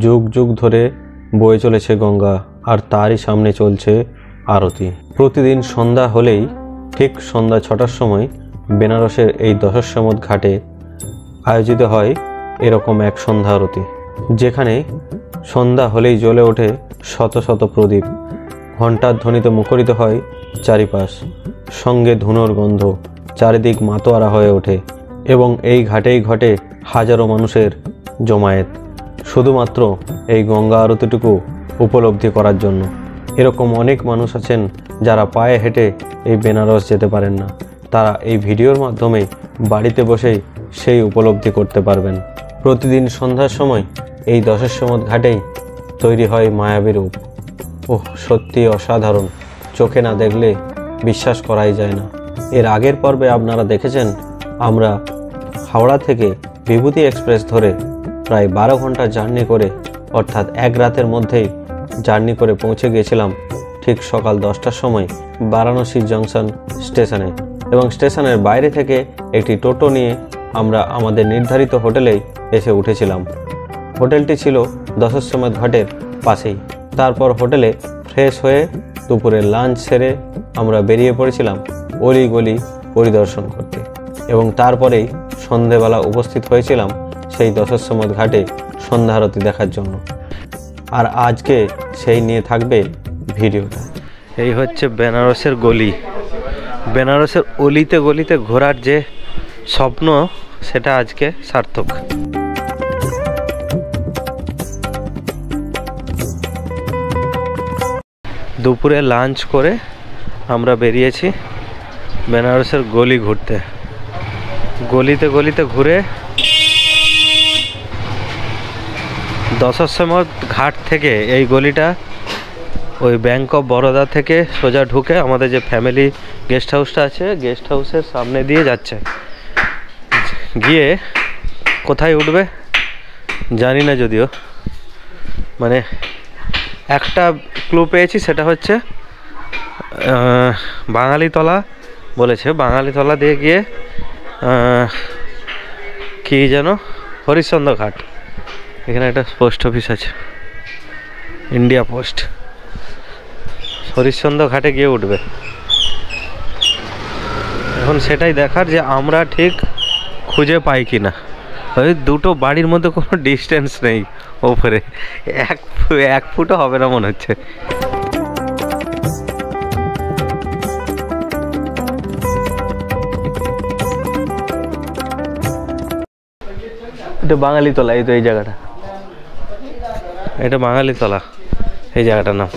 যুগ যুগ ধরে বয়ে চলেছে গঙ্গা, আর তারই সামনে চলছে আরতি। প্রতিদিন সন্ধ্যা হলেই ঠিক সন্ধ্যা 6টার সময় বেনারসের এই দশাশ্বমেধ ঘাটে আয়োজিত হয় এরকম এক সন্ধ্যা আরতি, যেখানে সন্ধ্যা হলেই জ্বলে ওঠে শত শত প্রদীপ, ঘণ্টার ধ্বনিতে মুখরিত হয় চারিপাশ, সঙ্গে ধুনোর গন্ধ, চারিদিক মাতোয়ারা হয়ে ওঠে এবং এই ঘাটেই ঘটে হাজারো মানুষের জমায়েত, শুধুমাত্র এই গঙ্গা আরতিটুকু উপলব্ধি করার জন্য। এরকম অনেক মানুষ আছেন যারা পায়ে হেঁটে এই বেনারস যেতে পারেন না, তারা এই ভিডিওর মাধ্যমে বাড়িতে বসেই সেই উপলব্ধি করতে পারবেন। প্রতিদিন সন্ধ্যার সময় এই দশাশ্বমেধ ঘাটেই তৈরি হয় মায়াবী রূপ। ওহ, সত্যি অসাধারণ, চোখে না দেখলে বিশ্বাস করাই যায় না। এর আগের পর্বে আপনারা দেখেছেন আমরা হাওড়া থেকে বিভূতি এক্সপ্রেস ধরে প্রায় 12 ঘন্টা জার্নি করে, অর্থাৎ এক রাতের মধ্যেই জার্নি করে পৌঁছে গিয়েছিলাম ঠিক সকাল 10টার সময় বারাণসী জংশন স্টেশনে, এবং স্টেশনের বাইরে থেকে একটি টোটো নিয়ে আমরা আমাদের নির্ধারিত হোটেলেই এসে উঠেছিলাম। হোটেলটি ছিল দশাশ্বমেধ ঘাটের পাশেই। তারপর হোটেলে ফ্রেশ হয়ে দুপুরে লাঞ্চ সেরে আমরা বেরিয়ে পড়েছিলাম অলিগলি পরিদর্শন করতে, এবং তারপরেই সন্ধেবেলা উপস্থিত হয়েছিলাম সেই দশাশ্বমেধ ঘাটে সন্ধ্যা আরতি দেখার জন্য। আর আজকে সেই নিয়ে থাকবে ভিডিওটা। এই হচ্ছে বেনারসের গলি। বেনারসের অলিতে গলিতে ঘোরার যে স্বপ্ন, সেটা আজকে সার্থক। দুপুরে লাঞ্চ করে আমরা বেরিয়েছি বেনারসের গলি ঘুরতে। গলিতে গলিতে ঘুরে দশাশ্বমেধ ঘাট থেকে এই গলিটা ওই ব্যাংক অফ বরোদা থেকে সোজা ঢুকে আমাদের যে ফ্যামিলি গেস্ট হাউসটা আছে, গেস্ট হাউসের সামনে দিয়ে যাচ্ছে। গিয়ে কোথায় উঠবে জানি না, যদিও মানে একটা ক্লু পেয়েছি, সেটা হচ্ছে বাঙালিতলা বলেছে। বাঙালিতলা দিয়ে গিয়ে কি যেন হরিশ্চন্দ্র ঘাট, এখানে একটা পোস্ট অফিস আছে, ইন্ডিয়া পোস্ট। হরিশ্চন্দ্র ঘাটে গিয়ে উঠবে। এখন সেটাই দেখার যে আমরা ঠিক খুঁজে পাই কি না। ওই দুটো বাড়ির মধ্যে কোনো ডিস্টেন্স নেই, ওপরে এক ফুটও হবে না মনে হচ্ছে। এটা বাঙালিতলা, এই তো এই জায়গাটা, এটা বাঙালিতলা, এই জায়গাটার নাম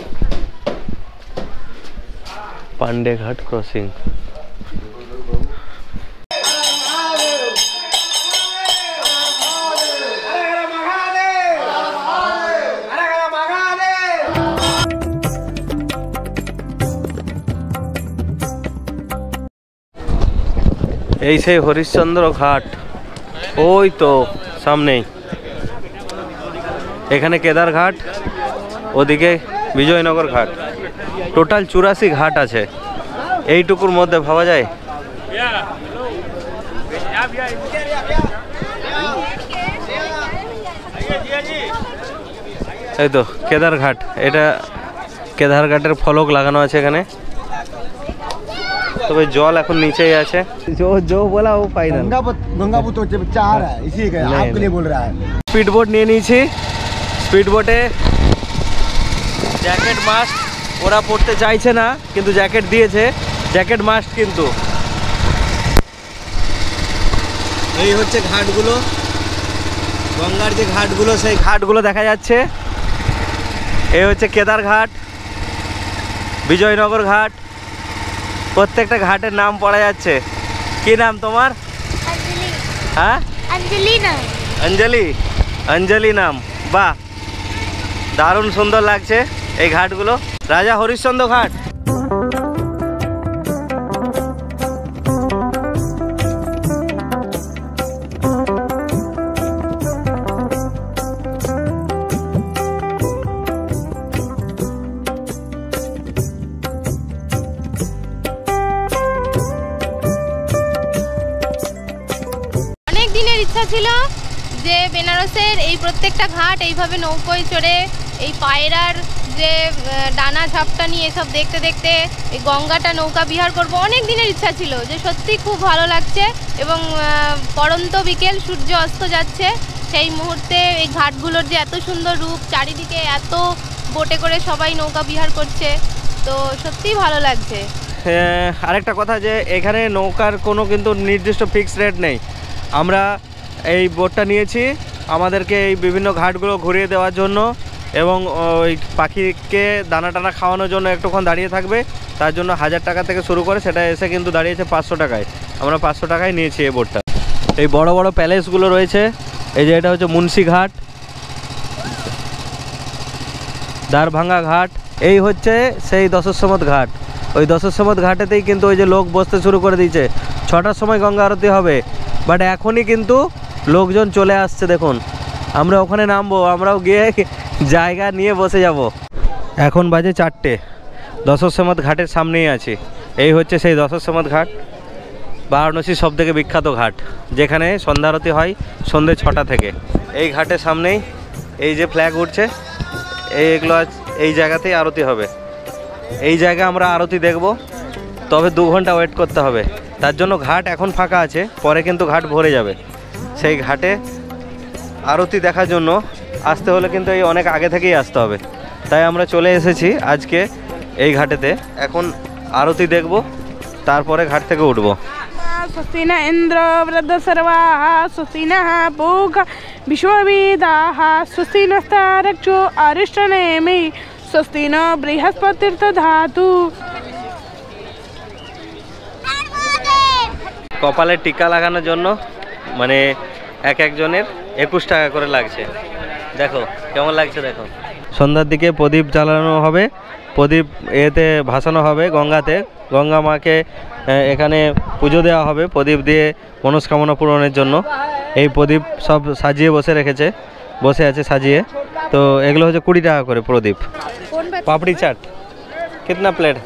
পান্ডে ঘাট ক্রসিং। এই সেই হরিশ্চন্দ্র ঘাট, ওই তো সামনেই। এখানে কেদার ঘাট, ওদিকে বিজয়নগর ঘাট, টোটাল 84 ঘাট আছে এইটুকুর মধ্যে, ভাবা যায়। এই তো কেদার ঘাট, এটা কেদার ঘাটের ফলক লাগানো আছে এখানে, তবে জল এখন নিচেই আছে। जो बोला वो फाइनल। गंगा तो चाह रहा है, इसी का आपके लिए बोल रहा है। स्पीड बोट নিয়ে নিয়েছি। স্পিড বোটে জ্যাকেট মাস্ট, ওরা পড়তে চাইছে না কিন্তু জ্যাকেট দিয়েছে, জ্যাকেট মাস্ট কিন্তু। এই হচ্ছে ঘাটগুলো, গঙ্গার যে ঘাটগুলো, সেই ঘাটগুলো দেখা যাচ্ছে। এই হচ্ছে কেদার ঘাট, বিজয়নগর ঘাট, প্রত্যেকটা ঘাটের নাম পড়া যাচ্ছে। কি নাম তোমার? অঞ্জলি। হ্যাঁ, অঞ্জলি নাম। অঞ্জলি, অঞ্জলি নাম। বাহ, দারুণ সুন্দর লাগছে এই ঘাটগুলো। রাজা হরিশ্চন্দ্র ঘাট। ইচ্ছা ছিল যে বেনারসের এই প্রত্যেকটা ঘাট এইভাবে নৌকোয় চড়ে এই পায়রার যে ডানা ঝাপটা নিয়ে এসব দেখতে দেখতে এই গঙ্গাটা নৌকা বিহার করব, অনেক দিনের ইচ্ছা ছিল। যে সত্যি খুব ভালো লাগছে এবং পড়ন্ত বিকেল, সূর্য অস্ত যাচ্ছে, সেই মুহূর্তে এই ঘাটগুলোর যে এত সুন্দর রূপ, চারিদিকে এত বোটে করে সবাই নৌকা বিহার করছে, তো সত্যিই ভালো লাগছে। আরেকটা কথা যে এখানে নৌকার কোনো কিন্তু নির্দিষ্ট ফিক্স রেট নেই। আমরা এই বোটটা নিয়েছি আমাদেরকে এই বিভিন্ন ঘাটগুলো ঘুরিয়ে দেওয়ার জন্য এবং ওই পাখিকে দানা টানা খাওয়ানোর জন্য একটুক্ষণ দাঁড়িয়ে থাকবে, তার জন্য 1000 টাকা থেকে শুরু করে সেটা এসে কিন্তু দাঁড়িয়েছে 500 টাকায়। আমরা 500 টাকায় নিয়েছি এই বোটটা। এই বড় বড় প্যালেসগুলো রয়েছে, এই যে এটা হচ্ছে মুন্সি ঘাট, দ্বারভাঙ্গা ঘাট, এই হচ্ছে সেই দশাশ্বমেধ ঘাট। ওই দশাশ্বমেধ ঘাটেতেই কিন্তু ওই যে লোক বসতে শুরু করে দিয়েছে। 6টার সময় গঙ্গা আরতি হবে, বাট এখনই কিন্তু লোকজন চলে আসছে। দেখুন, আমরা ওখানে নামবো, আমরাও গিয়ে জায়গা নিয়ে বসে যাব। এখন বাজে 4টে, দশাশ্বমেধ ঘাটের সামনেই আছি। এই হচ্ছে সেই দশাশ্বমেধ ঘাট, বারাণসীর সবথেকে বিখ্যাত ঘাট, যেখানে সন্ধ্যা আরতি হয় সন্ধ্যে 6টা থেকে। এই ঘাটের সামনেই এই যে ফ্ল্যাগ উঠছে, এইগুলো এই জায়গাতেই আরতি হবে। এই জায়গায় আমরা আরতি দেখব, তবে 2 ঘন্টা ওয়েট করতে হবে। তার জন্য ঘাট এখন ফাঁকা আছে, পরে কিন্তু ঘাট ভরে যাবে। সেই ঘাটে আরতি দেখার জন্য আসতে হলে কিন্তু এই অনেক আগে থেকেই আসতে হবে। তাই আমরা চলে এসেছি আজকে এই ঘাটেতে। এখন আরতি দেখব, তারপরে ঘাট থেকে উঠব। स्वस्तिन इंद्र वृद्धसर्वाः स्वस्तिनः पूषा विश्ववेदाः स्वस्तिनस्तारक्षो अरिष्टनेमि स्वस्तिन बृहस्पतिर्दधातु। কপালে টিকা লাগানোর জন্য মানে এক একজনের 21 টাকা করে লাগছে। দেখো কেমন লাগছে, দেখো। সন্ধ্যার দিকে প্রদীপ জ্বালানো হবে, প্রদীপ এতে ভাসানো হবে গঙ্গাতে। গঙ্গা মাকে এখানে পুজো দেওয়া হবে প্রদীপ দিয়ে মনস্কামনা পূরণের জন্য। এই প্রদীপ সব সাজিয়ে বসে আছে সাজিয়ে। তো এগুলো হচ্ছে 20 টাকা করে প্রদীপ। পাপড়ি চাট কিতনা প্লেট?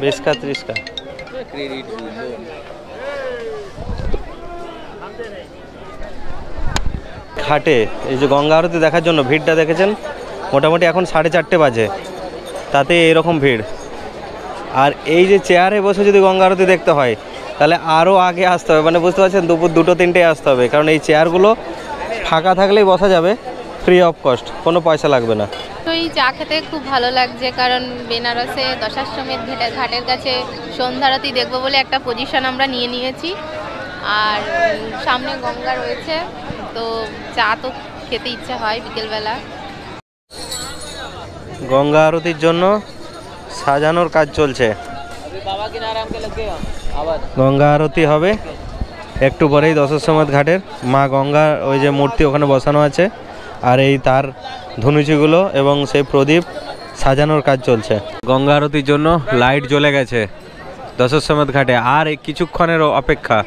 20 का 30 का। ঘাটে এই যে গঙ্গা আরতি দেখার জন্য ভিড়টা দেখেছেন, মোটামুটি এখন 4:30 বাজে, তাতে এরকম ভিড়। আর এই যে চেয়ারে বসে যদি গঙ্গা আরতি দেখতে হয় তাহলে আরও আগে আসতে হবে, মানে বুঝতে পারছেন, দুপুর 2-3টায় আসতে হবে। কারণ এই চেয়ারগুলো ফাঁকা থাকলেই বসা যাবে, ফ্রি অফ কস্ট, কোনো পয়সা লাগবে না। তো এই চা খেতে খুব ভালো লাগছে, কারণ বেনারসে দশাশ্বমেধ ঘাটের কাছে সন্ধ্যা আরতি দেখবো বলে একটা পজিশন আমরা নিয়েছি। আর সামনে গঙ্গা রয়েছে, তো চা তো খেতে ইচ্ছা হয় বিকেলবেলা। গঙ্গা আরতির জন্য সাজানোর কাজ চলছে। গঙ্গা আরতি হবে একটু পরেই দশাশ্বমেধ ঘাটের। মা গঙ্গার ওই যে মূর্তি ওখানে বসানো আছে, আর এই তার ধনুচিগুলো এবং সেই প্রদীপ সাজানোর কাজ চলছে। গঙ্গা আরতির জন্য লাইট জ্বলে গেছে দশাশ্বমেধ ঘাটে, আর কিছুক্ষণের অপেক্ষা।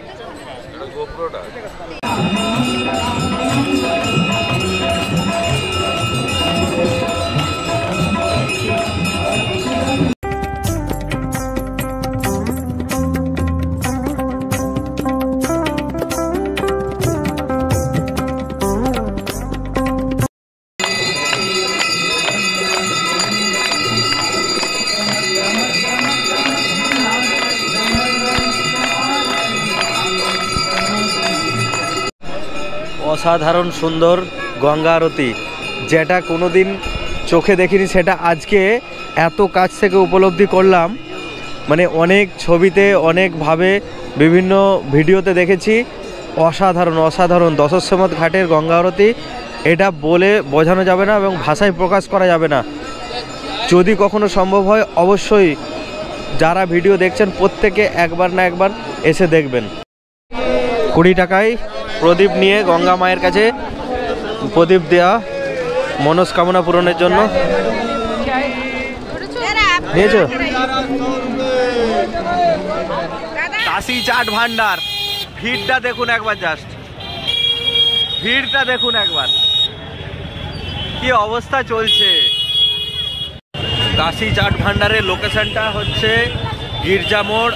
অসাধারণ সুন্দর গঙ্গা আরতি, যেটা কোনোদিন চোখে দেখিনি, সেটা আজকে এত কাছ থেকে উপলব্ধি করলাম। মানে অনেক ছবিতে, অনেকভাবে, বিভিন্ন ভিডিওতে দেখেছি। অসাধারণ দশাশ্বমেধ ঘাটের গঙ্গা আরতি, এটা বলে বোঝানো যাবে না এবং ভাষায় প্রকাশ করা যাবে না। যদি কখনো সম্ভব হয় অবশ্যই যারা ভিডিও দেখছেন প্রত্যেকে একবার না একবার এসে দেখবেন। 20 টাকায় প্রদীপ নিয়ে গঙ্গা মায়ের কাছে প্রদীপ দেওয়া মনস্কামনা পূরণের জন্য। নিয়েছো? কাশি চাট ভান্ডার, ভিড়টা দেখুন একবার, জাস্ট ভিড়টা দেখুন একবার, কি অবস্থা চলছে। কাশি চাট ভান্ডারের লোকেশনটা হচ্ছে গির্জা মোড়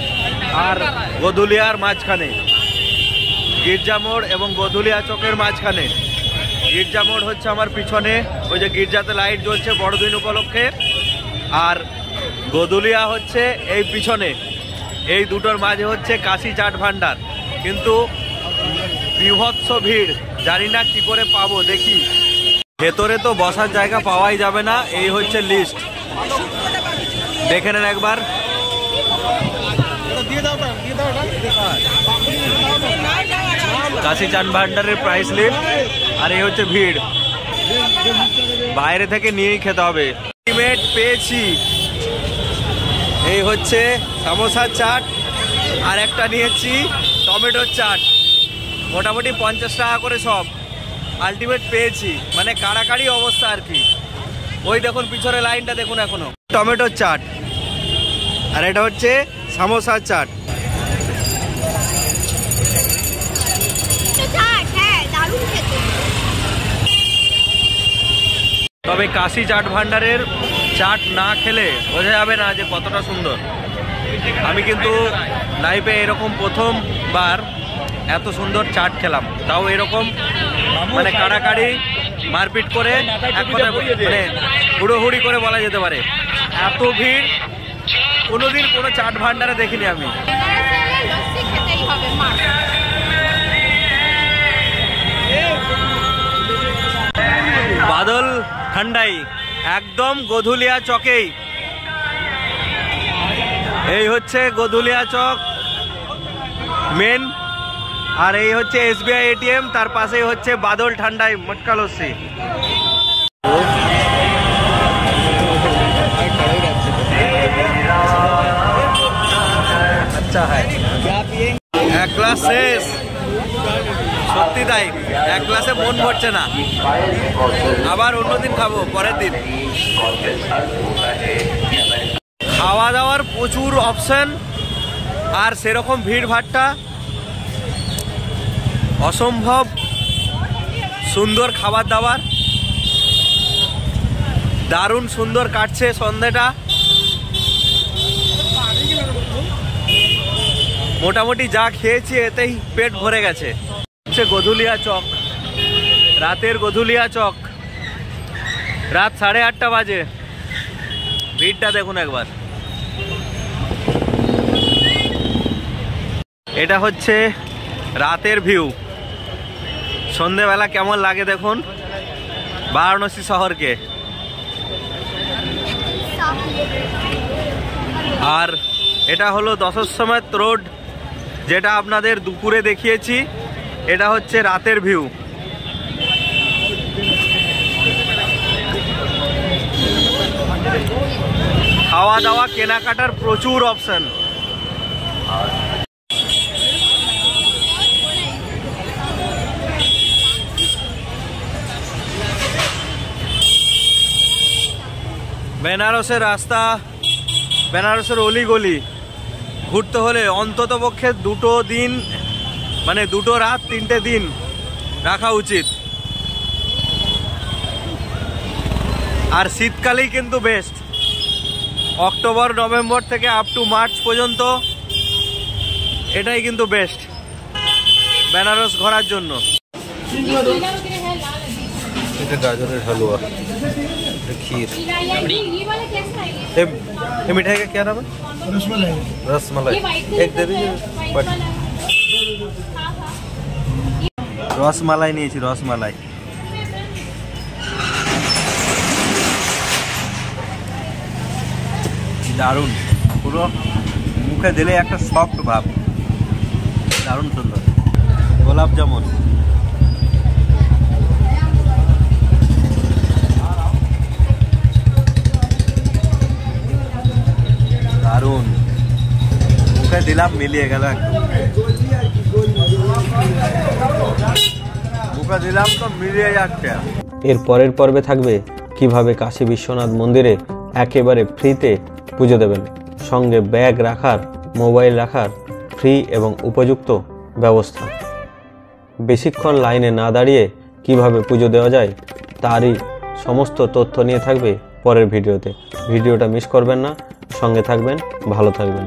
আর গদুলিয়ার মাঝখানে। গির্জা মোড় এবং গধুলিয়া চকের মাঝখানে। গির্জা মোড় হচ্ছে আমার পিছনে, ওই যে গির্জাতে লাইট জ্বলছে বড়দিন উপলক্ষে, আর গধুলিয়া হচ্ছে এই পিছনে। এই দুটোর মাঝে হচ্ছে কাশি চাট ভান্ডার। কিন্তু বিভৎস ভিড়, জানি না কি করে পাবো, দেখি। ভেতরে তো বসার জায়গা পাওয়াই যাবে না, এই হচ্ছে লিস্ট, দেখে নেন একবার। কাশি চাট ভান্ডারের প্রাইস লিস্ট, আর এই হচ্ছে ভিড়, বাইরে থেকে নিয়েই খেতে হবে। আলটিমেট পেয়েছি, এই হচ্ছে সামোসার চাট, আর একটা নিয়েছি টমেটোর চাট, মোটামুটি 50 টাকা করে সব। আলটিমেট পেয়েছি, মানে কাড়াকাড়ি অবস্থা আর কি। ওই দেখুন পিছনে লাইনটা দেখুন এখনো। টমেটোর চাট আর এটা হচ্ছে সামোসার চাট। তবে কাশি চাট ভান্ডারের চাট না খেলে বোঝা যাবে না যে কতটা সুন্দর। আমি কিন্তু লাইফে এরকম প্রথমবার এত সুন্দর চাট খেলাম, তাও এরকম মানে কাড়াকাড়ি মারপিট করে, এক কথায় মানে হুড়োহুড়ি করে বলা যেতে পারে। এত ভিড় কোনোদিন কোনো চাট ভান্ডারে দেখিনি আমি। বাদল ঠান্ডাই একদম গধুলিয়া চকেই। এই হচ্ছে গধুলিয়া চক মেন, আর এই হচ্ছে SBI ATM, তার পাশেই হচ্ছে বাদল ঠান্ডাই মটকা লস্যি। আচ্ছা হ্যাঁ, এক গ্লাস শেষ, সত্যি তাই, এক গ্লাসে মন ভরছে না, আবার অন্যদিন খাবো পরের দিন। খাওয়া দাওয়ার প্রচুর অপশন, আর সেরকম ভিড় ভাট্টা, অসম্ভব সুন্দর খাবার দাবার, দারুণ সুন্দর কাটছে সন্ধ্যাটা। মোটামুটি যা খেয়েছি এতেই পেট ভরে গেছে। হচ্ছে গধুলিয়া চক, রাতের গধুলিয়া চক, রাত 8:30 বাজে। ভিড়টা দেখুন একবার। এটা হচ্ছে রাতের ভিউ, সন্ধেবেলা কেমন লাগে দেখুন বারাণসী শহরকে। আর এটা হলো দশাশ্বমেধ রোড, যেটা আপনাদের দুপুরে দেখিয়েছি। এটা হচ্ছে রাতের ভিউ। খাওয়া দাওয়া কেনাকাটার প্রচুর অপশন। বেনারসের রাস্তা, বেনারসের অলিগলি ঘুরতে হলে অন্তত পক্ষে 2 দিন, মানে 2 রাত 3টে দিন রাখা উচিত। আর শীতকালেই কিন্তু বেস্ট, অক্টোবর নভেম্বর থেকে আপ টু মার্চ পর্যন্ত এটাই কিন্তু বেস্ট বেনারস ঘোরার জন্য। এটা গাজরের হালুয়া, खीर। ये मिठाई का क्या नाम है? रसमलाई। रसमलाई एक दे दीजिए। रसमलाई নিয়েছি, রসমালাই। দারুণ, পুরো মুখে দিলে একটা সফট ভাব, দারুণ সুন্দর। গোলাপ জামুন, দারুণ, মুখে দিলাম মিলিয়ে গেল একদম, মুখে দিলাম তো মিলিয়ে যাচ্ছে। এর পরের পর্বে থাকবে কিভাবে কাশী বিশ্বনাথ মন্দিরে একেবারে ফ্রিতে পুজো দেবেন, সঙ্গে ব্যাগ রাখার, মোবাইল রাখার ফ্রি এবং উপযুক্ত ব্যবস্থা। বেশিক্ষণ লাইনে না দাঁড়িয়ে কিভাবে পুজো দেওয়া যায় তারই সমস্ত তথ্য নিয়ে থাকবে পরের ভিডিওতে। ভিডিওটা মিস করবেন না, সঙ্গে থাকবেন, ভালো থাকবেন।